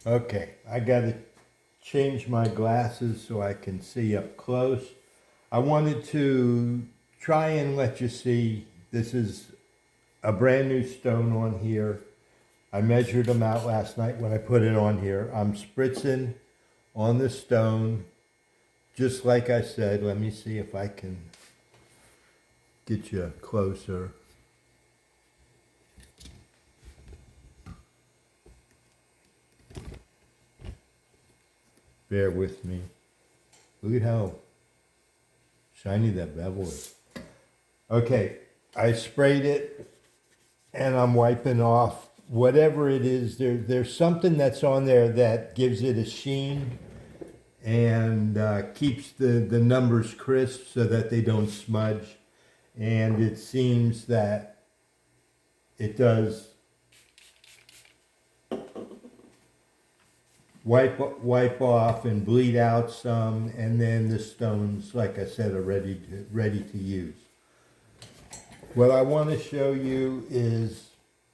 Okay, I gotta change my glasses so I can see up close. I wanted to try and let you see, this is a brand new stone on here. I measured them out last night when I put it on here. I'm spritzing on the stone, just like I said. Let me see if I can get you closer. Bear with me. Look at how shiny that bevel is. Okay, I sprayed it and I'm wiping off whatever it is. There's something that's on there that gives it a sheen and keeps the numbers crisp so that they don't smudge. And it seems that it does wipe off and bleed out some, and then the stones, like I said, are ready to use. What I want to show you is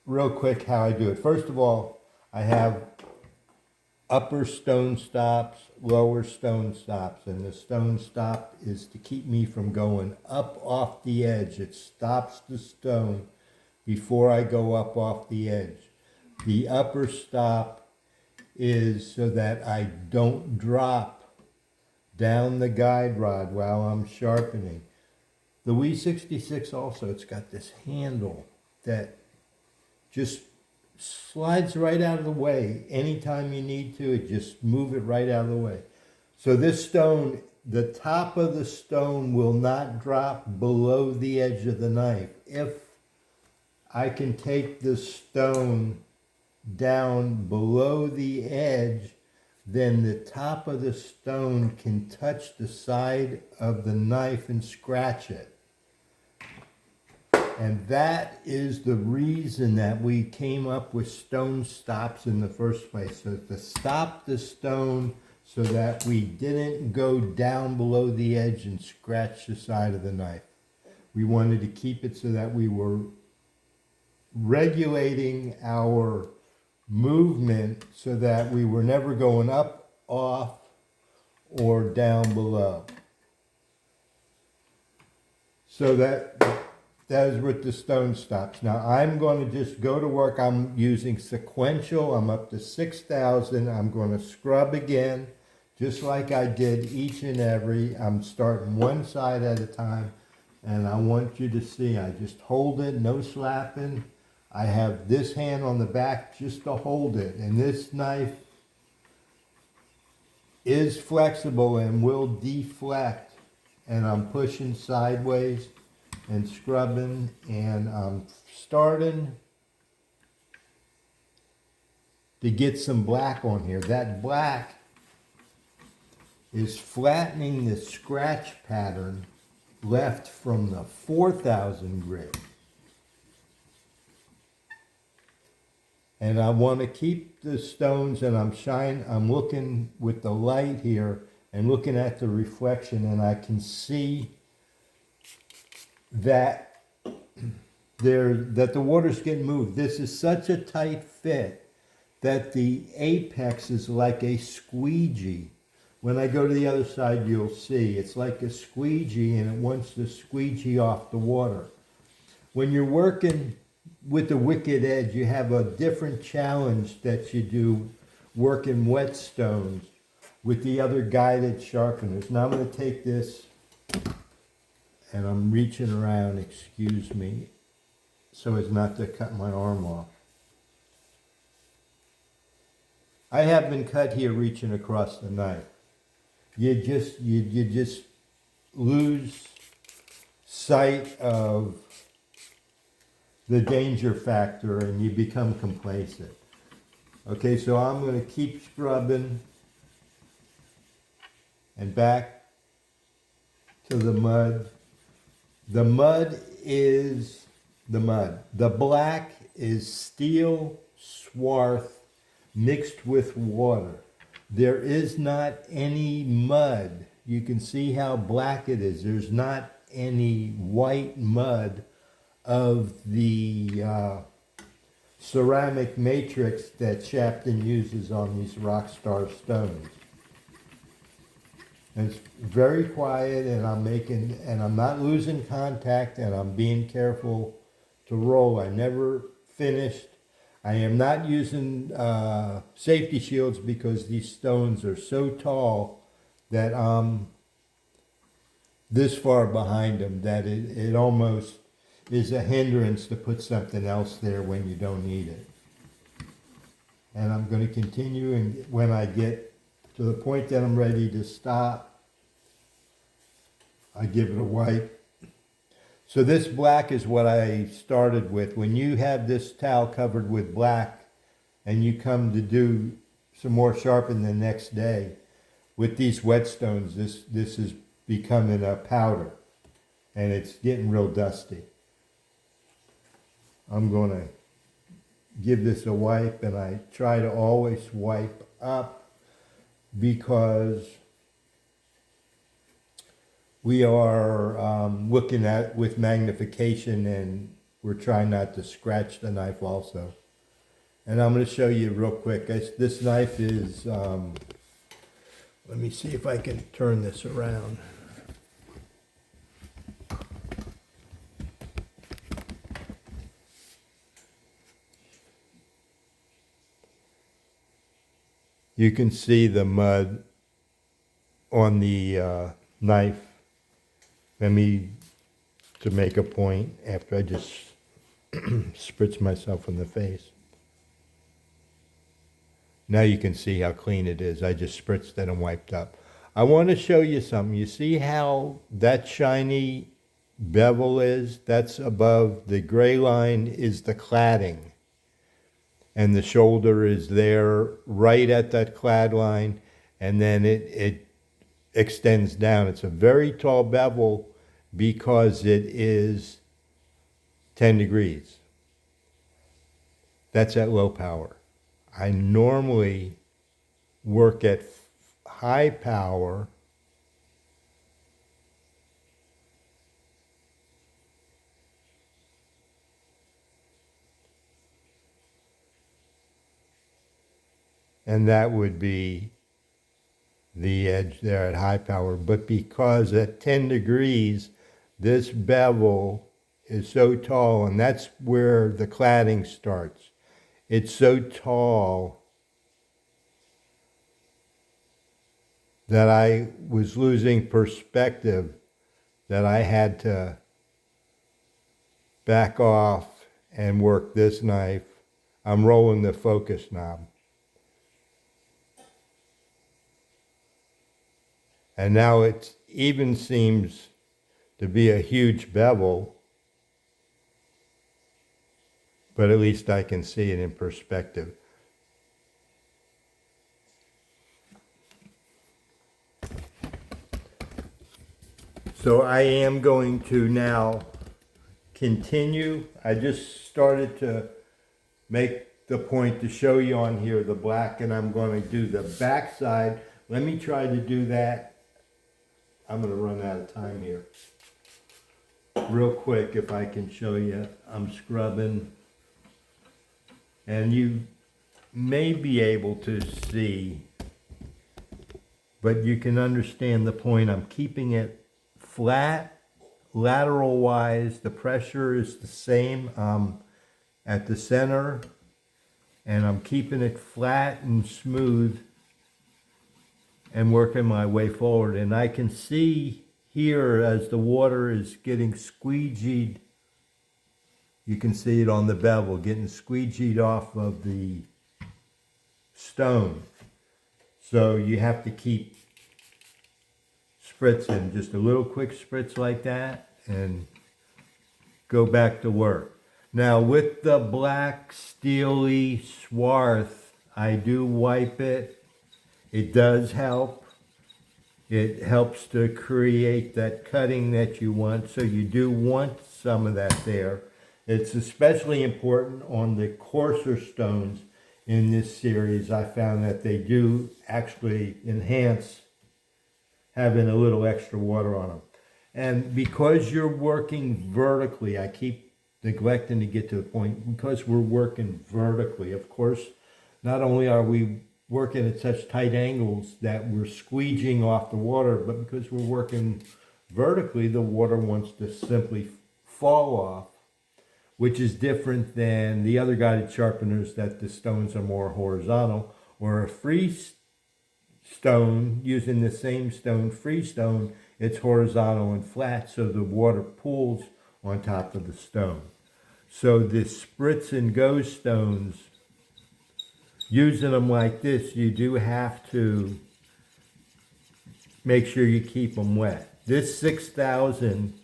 real quick how I do it. First of all, I have upper stone stops, lower stone stops, and the stone stop is to keep me from going up off the edge. It stops the stone before I go up off the edge. The upper stop is so that I don't drop down the guide rod while I'm sharpening. The W66 also, it's got this handle that just slides right out of the way. Anytime you need to, it just move it right out of the way. So this stone, the top of the stone will not drop below the edge of the knife. If I can take the stone down below the edge, then the top of the stone can touch the side of the knife and scratch it. And that is the reason that we came up with stone stops in the first place. So to stop the stone so that we didn't go down below the edge and scratch the side of the knife. We wanted to keep it so that we were regulating our movement so that we were never going up, off, or down below. So that is with the stone stops. Now I'm going to just go to work. I'm using sequential. I'm up to 6,000. I'm going to scrub again, just like I did each and every. I'm starting one side at a time, and I want you to see, I just hold it, no slapping. I have this hand on the back just to hold it. And this knife is flexible and will deflect. And I'm pushing sideways and scrubbing. And I'm starting to get some black on here. That black is flattening the scratch pattern left from the 4,000 grit. And I want to keep the stones, and I'm looking with the light here and looking at the reflection, and I can see that that the water's getting moved. This is such a tight fit that the apex is like a squeegee. When I go to the other side, you'll see it's like a squeegee, and it wants to squeegee off the water. When you're working with the wicked edge, you have a different challenge that you do working whetstones with the other guided sharpeners. Now I'm going to take this, and I'm reaching around, excuse me, so as not to cut my arm off. I have been cut here reaching across the knife. You just lose sight of the danger factor, and you become complacent. Okay, so I'm going to keep scrubbing and back to the mud. The mud is the mud. The black is steel swarth mixed with water. There is not any mud. You can see how black it is. There's not any white mud of the ceramic matrix that Shapton uses on these rock star stones. And it's very quiet, and I'm not losing contact, and I'm being careful to roll. I never finished. I am not using safety shields because these stones are so tall that I'm this far behind them that it almost is a hindrance to put something else there when you don't need it. And I'm going to continue, and when I get to the point that I'm ready to stop, I give it a wipe. So this black is what I started with. When you have this towel covered with black and you come to do some more sharpening the next day, with these whetstones, this is becoming a powder and it's getting real dusty. I'm going to give this a wipe, and I try to always wipe up because we are looking at with magnification, and we're trying not to scratch the knife also. And I'm going to show you real quick. This knife is, let me see if I can turn this around. You can see the mud on the knife. Let me, to make a point, after I just spritz myself in the face. Now you can see how clean it is. I just spritzed it and wiped up. I want to show you something. You see how that shiny bevel is? That's above the gray line is the cladding. And the shoulder is there right at that clad line, and then it extends down. It's a very tall bevel because it is 10 degrees. That's at low power. I normally work at high power and that would be the edge there at high power. But because at 10 degrees, this bevel is so tall, and that's where the cladding starts. It's so tall that I was losing perspective, that I had to back off and work this knife. I'm rolling the focus knob. And now it even seems to be a huge bevel, but at least I can see it in perspective. So I am going to now continue. I just started to make the point to show you on here the black, and I'm going to do the back side. Let me try to do that. I'm going to run out of time here. Real quick, if I can show you, I'm scrubbing. And you may be able to see, but you can understand the point. I'm keeping it flat, lateral wise. The pressure is the same at the center, and I'm keeping it flat and smooth and working my way forward. And I can see here as the water is getting squeegeed, you can see it on the bevel, getting squeegeed off of the stone. So you have to keep spritzing, just a little quick spritz like that, and go back to work. Now with the black steely swarth, I do wipe it. It does help. It helps to create that cutting that you want, so you do want some of that there. It's especially important on the coarser stones in this series. I found that they do actually enhance having a little extra water on them. And because you're working vertically, I keep neglecting to get to the point, because we're working vertically. Of course, not only are we working at such tight angles that we're squeegeeing off the water, but because we're working vertically, the water wants to simply fall off, which is different than the other guided sharpeners that the stones are more horizontal, or a free stone, using the same stone, free stone, it's horizontal and flat, so the water pools on top of the stone. So the spritz and go stones, using them like this, you do have to make sure you keep them wet. This 6,000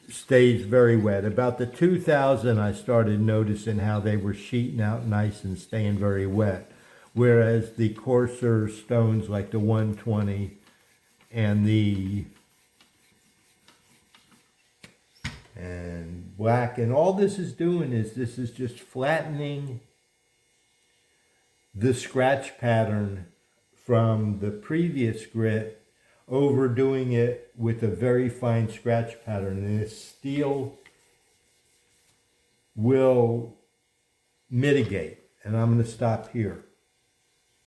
stays very wet. About the 2,000, I started noticing how they were sheeting out nice and staying very wet. Whereas the coarser stones like the 120 and the black, and all this is doing is this is just flattening the scratch pattern from the previous grit, overdoing it with a very fine scratch pattern. And this steel will mitigate. And I'm going to stop here.